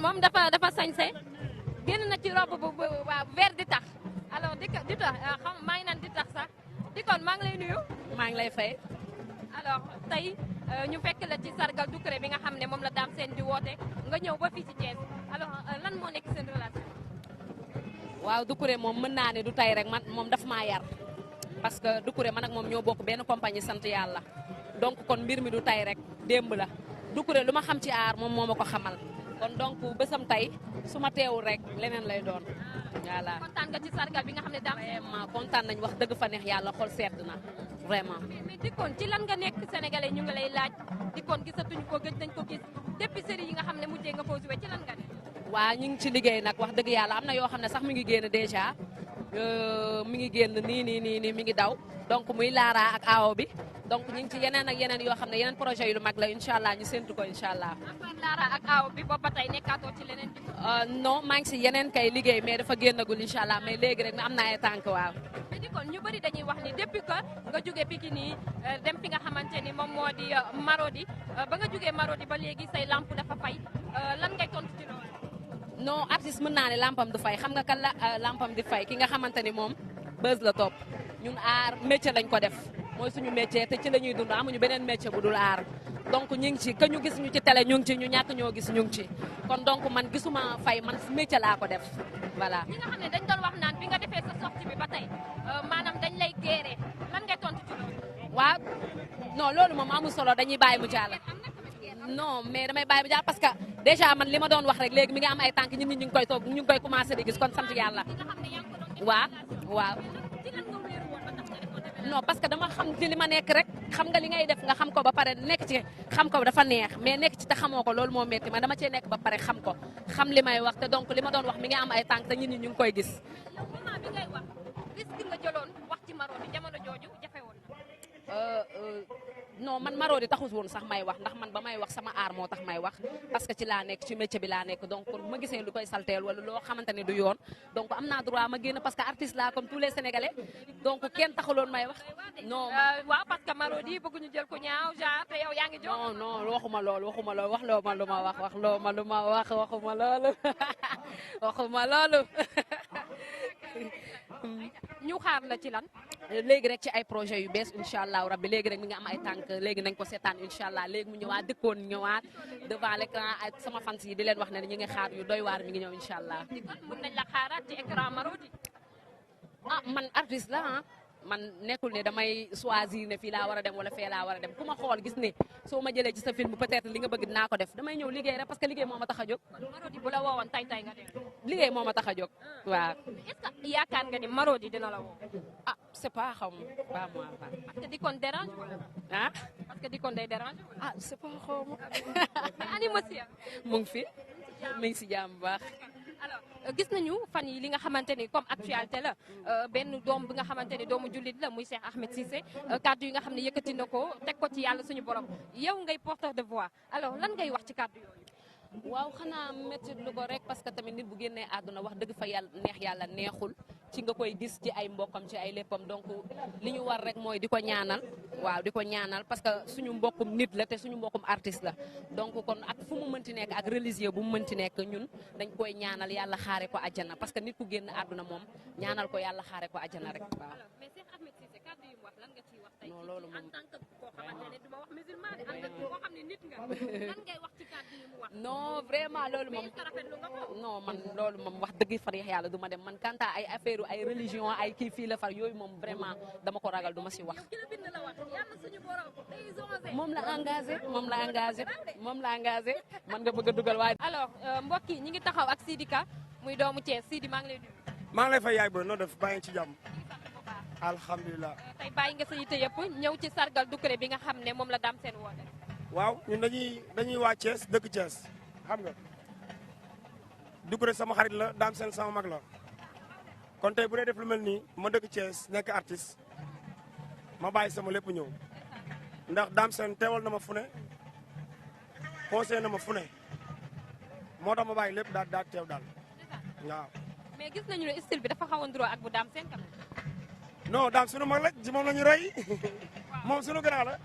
moom dafa sañse génn na ci robe bu waaw vert di tax alors di tax xam maa ngi naan di tax sax di kon maa ngi lay nuyu. maa ngi lay fay. alors tey ñu fekk la ci sargal Doucouré bi nga xam ne moom la Dame Sène di woote nga ñëw ba fii ci Thiès alors lan moo nekk seen relation. waaw Doucouré moom mën naa ne du tey rek man moom daf maa yar parce que Doucouré man ak moom ñoo bokk benn compagnie sant yàlla donc kon mbir mi du tey rek démb la Doucouré lu ma xam ci aar moom moo ma ko xamal kon donc bésam tey su ma teewul rek leneen lay doon. voilà kontaan nga ci sargal bi nga xam ne Dame Sène vraiment kontaan nañ wax dëgg fa neex yàlla xol sedd na vraiment. mais dikkoon ci lan nga nekk sénégalais ñu ngi lay laaj dikkoon gisatuñu ko gëj nañ ko gis depuis série yi nga xam ne mujjee nga ko joué ci lan nga ne. waa ñu ngi ci liggéey nag wax dëgg yàlla am na yoo xam ne sax mi ngi génn déjà mi ngi génn nii mi ngi daw donc muy Lara ak Awo bi donc ñu ngi ci yeneen ak yeneen yoo xam ne yeneen projet yu lu mag la incha allah ñu séntu ko incha allah. à part Lara ak Awo bi boobu ba tey nekkaatoo ci leneen bi. non maa ngi si yeneen kay liggéey mais dafa génnagul incha allah mais léegi rek am na ay tànk waaw. mais di kon ñu bëri dañuy wax ni depuis que nga jógee Pikine yi dem fi nga xamante ni moom moo di Marodi ba nga jógee Marodi ba léegi say lamp dafa fay lan ngay tontu ci loolu. non artiste mën naa ne lampam du fay xam nga kan la lampam di fay ki nga xamante ni moom buzz la topp ñun aar métier lañ ko def mooy suñu métier te ci la ñuy dund amuñu beneen métier bu dul aar donc ñu ngi ci que ñu gis ñu ci télé ñu ngi ci ñu ñàkk ñoo gis ñu ngi ci kon donc man gisuma fay man métier laa ko def voilà. ñi nga xam ne dañ doon wax naan bi nga defee sa sortie bi ba tey maanaam dañ lay gérer lan ngay tontu ci loolu. waaw non loolu moom amul solo dañuy bàyyi mu jàll. non mais damay bàyyi mu jàll parce que déjà man li ma doon wax rek léegi mi ngi am ay tànk ñun ñu ngi koy toog ñu ngi koy commencé di gis kon sant yàlla. waaw. non parce que dama xam ci li ma nekk rek xam nga li ngay def nga xam ko ba pare nekk ci xam ko dafa neex mais nekk ci te xamoo ko loolu moo métti ma dama cee nekk ba pare xam ko xam li may wax te donc li ma doon wax mi ngi am ay tànk te ñun ñu ngi koy gis. yow moment bi ngay wax risque nga jëloon wax ci Marodi jamono jooju jafe woon na. non man Marodi taxul woon sax may wax ndax man ba may wax sama aar moo tax may wax parce que ci laa nekk ci métier bi laa nekk donc kon ma gisee lu koy salteel wala loo xamante ne du yoon donc am naa droit ma génn parce que artiste laa comme tous les sénégalais donc kenn taxuloon may wax. non waaw parce que Marodi bëgguñu jël ko ñaaw genre te yow yaa ngi jox. non waxuma loolu wax loo ma lu ma wax waxuma loolu waxuma loolu. ñu xaar la ci lan. léegi rek ci ay projet yu bees incha allah rabbi léegi rek mi ngi am ay tànk léegi nañ ko seetaan incha allah léegi mu ñëwaat dëkkoon ñëwaat devant l'écran ak sama fans yi di leen wax ne ñu ngi xaar yu doy waar mi ngi ñëw incha allah. mën nañ la xaaraat ci écran Marodi. man artiste la man nekkul ne damay choisir ne fii laa war a dem wala fee laa war a dem ku ma xool gis ne soo ma jëlee ci sa film peut-être li nga bëgg dinaa ko def damay ñëw liggéey rek parce que liggéey moo ma tax a jóg. Marodi bu la woowoon tay nga dem. liggéey moo ma tax a jóg waaw. est-ce que yaakaar nga ni Marodi dina la woo. c'est pas xaw ma pas moi. parce que Dikon dérange wala. parce que Dikon day dérange wala. c'est pas xaw ma. mais ani monsieur. mu ngi fi mi ngi si jàmm bu baax. alors gis nañu fan yi li nga xamante ni comme actualité la benn doom bi nga xamante ni doomu jullit la muy Cheikh Ahmed Cissé kaddu yi nga xam ne yëkkati na ko teg ko ci yàlla suñu borom yow ngay porteur de voix alors lan ngay wax ci kaddu yooyu. waaw xanaa métti lu ko rek parce que tamit nit bu génnee àdduna wax dëgg fa yàlla neexul ci nga koy gis ci ay mbokkam ci ay léppam donc li ñu war rek mooy di ko ñaanal waaw di ko ñaanal parce que suñu mbokkum nit la te suñu mbokkum artiste la donc kon ak fu mu mënti nekk ak religieux bu mu mënti nekk ñun dañ koy ñaanal yàlla xaare ko àjjana parce que nit ku génn àdduna moom ñaanal ko yàlla xaare ko àjjana rek waaw. mais Cheikh Ahmed Cissé kaddu yi mu wax lan nga ciy wax tey. non loolu moom en tant que koo xamante ne duma wax musulman de en tant que koo xam ne nit nga lan ngay wax ci kaddu yi mu wax. non vraiment loolu moom rafetlu nga ko. non man loolu moom wax dëgg fa yàlla du ma dem man kanta ay affaire ay religion ay kii fii la far yooyu moom vraiment dama ko ragal du ma si wax. moom la engagé man nga bëgg a dugal waaye. alors mbokk yi ñi ngi taxaw ak Sidika muy doomu Thiès Sidi maa ngi lay nuyu. maa ngi lay fay yaay booy noo def bàyyi ci jàmm. alhamdulilah. tey bàyyi nga sa yitte yëpp ñëw ci sargal Doucouré bi nga xam ne moom la Dame Sène woote. waaw ñun dañuy waa Thiès dëkk Thiès xam nga Doucouré sama xarit la Dame Sène sama mag la kon tey bu dee def lu mel nii ma dëkk Thiès nekk artiste ma bàyyi sama lépp ñëw ndax Dame Sène teewal na ma fu ne conseillé na ma fu ne moo tax ma bàyyi lépp daal teew daal waaw. mais gis nañu ne style bi dafa xaw a nduroo ak bu Dame Sène kam. non Dame sunu mag la ci moom la ñu roy moom sunu grand la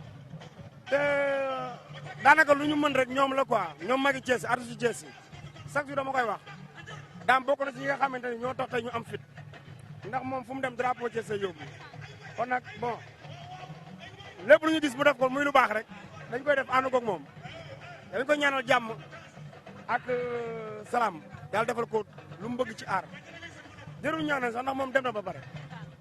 te daanaka lu ñu mën rek ñoom la quoi ñoom magi Thiès artiste Thiès yi chaque jour dama koy wax daam bokk na ci ñi nga xamante ni ñoo tax tey ñu am fit ndax moom fu mu dem drapeau Thiès say yóbbu kon nag bon lépp lu ñu gis mu def ko muy lu baax rek dañ koy def ànd koog moom dañ koy ñaanal jàmm ak salaam yàlla defal ko lu mu bëgg ci aar jërul ñaanal sax ndax moom dem na ba pare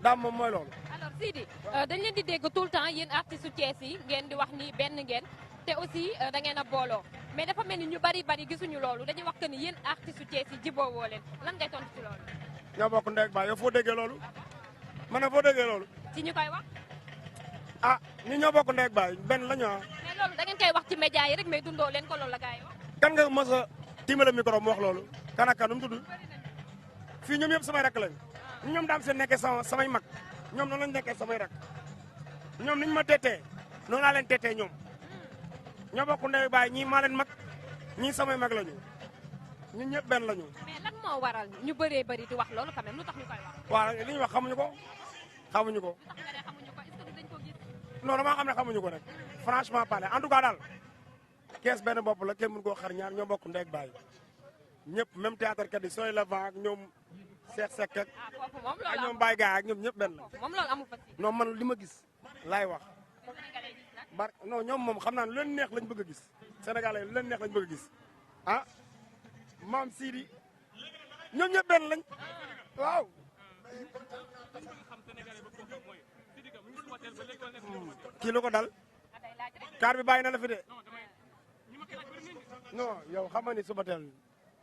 daam moom mooy loolu. alors Sidi dañ leen di dégg tout le temps yéen artistes su Thiès yi ngeen di wax ni benn ngeen te aussi da ngeen a booloo mais dafa mel ni ñu bari gisuñu loolu dañuy wax que ni yéen artistes su Thiès yi jiboowoo leen lan ngay tontu ci loolu. ñoo bokk ndey ak baay yow foo déggee loolu man na foo déggee loolu. ci ñu koy wax. ah ñu ñoo bokk ndey ak baay benn la ñu mais loolu da ngeen koy wax ci média yi rek mais dundoo leen ko loolu la gars yi wax. kan nga mos a tiimale micro mu wax loolu kan ak kan nu mu tudd fii ñoom yëpp samay rakk lañ ñoom daam seen nekkee samay mag ñoom noonu lañ nekkee samay rakk ñoom niñ ma teetee noonu laa leen teetee ñoom ñoo bokk ndey baay ñii maa leen mag ñii samay mag lañu ñun ñëpp benn lañu. mais lan moo waral ñu bëree bëri di wax loolu quand même lu tax ñu koy wax. waaw li ñu wax xamuñu ko xamuñu ko. lu tax nga ne xamuñu ko est-ce que dañ ko gis. non damaa xam ne xamuñu ko rek franchement parler en tout cas daal kees benn bopp la kenn mënu koo xar ñaar ñoo bokk ndey ak baay ñëpp même théâtre kat yi sooy la vent ak ñoom Cheikh Seck ak foofu moom loolu ak amul ñoom Baye Gaye ak ñoom ñëpp benn la. moom loolu amul fa si. non man li ma gis laay wax Sénégalais gis nag. bar non ñoom moom xam naa lu leen neex lañ bëgg a gis Sénégalais lu leen neex lañ bëgg a gis ah maam Sidi ñoom ñëpp benn lañ waaw. kii lu ko dal kaar bi bàyyi na la fi de non yow xam nga ni suba teel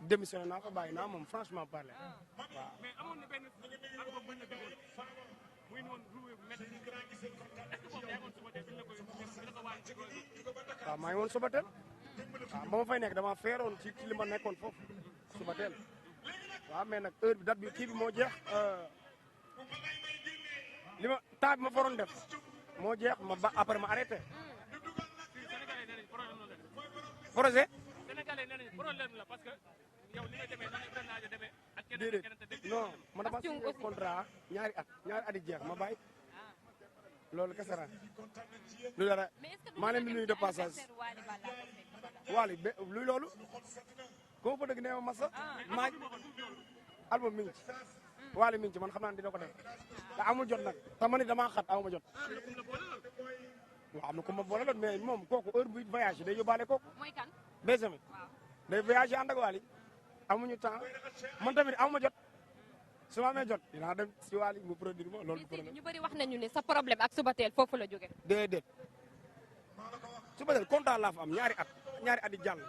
démissionné naa ko bàyyi naa moom franchement parler waaw. waaw maa ngi woon suba teel waaw ba ma fay nekk dama feeroon ci li ma nekkoon foofu suba teel waaw mais nag heure bi date bi kii bi moo jeex li ma temps bi ma faroon def moo jeex ma ba après ma arrêté projet. déedéet non man dama signé contrat ñaari at yi jeex ma bàyyi loolu kese ra lu dara maa leen di nuyu de passage Wally ba luy loolu ko fa dëgg nee ma masa maaj album mi ngi ci Wally mi ngi ci man xam naa ne dina ko def te amul jot nag te man it damaa xat amuma jot waaw am na ku ma boole loon mais moom kooku heure bu voyage day yóbbaale kooku Benjamin day voyage ànd ak Wally amuñu temps man tamit amuma jot su ma amee jot dinaa dem si Wally mu produire ma loolu problème. ñu bëri wax nañu ne sa problème ak Subatel foofu la jóge. déedéet Subatel contrat laa fa am ñaari at yi jàll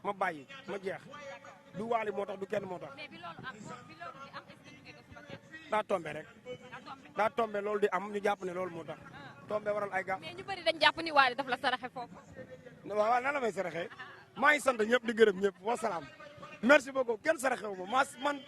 ma bàyyi ma jeex du Wally moo tax du kenn moo tax. mais bi loolu am est-ce que jóge nga Subatel. daa tombé rek daa tombé loolu di am ñu jàpp ne loolu moo tax tombé waral ay gaaf. mais ñu bëri dañ jàpp ni Wally daf la saraxe foofu. waaw nan la may saraxee maa ngi sant ñëpp di gërëm ñëpp wa salaam merci beaucoup kenn saraxewu ma man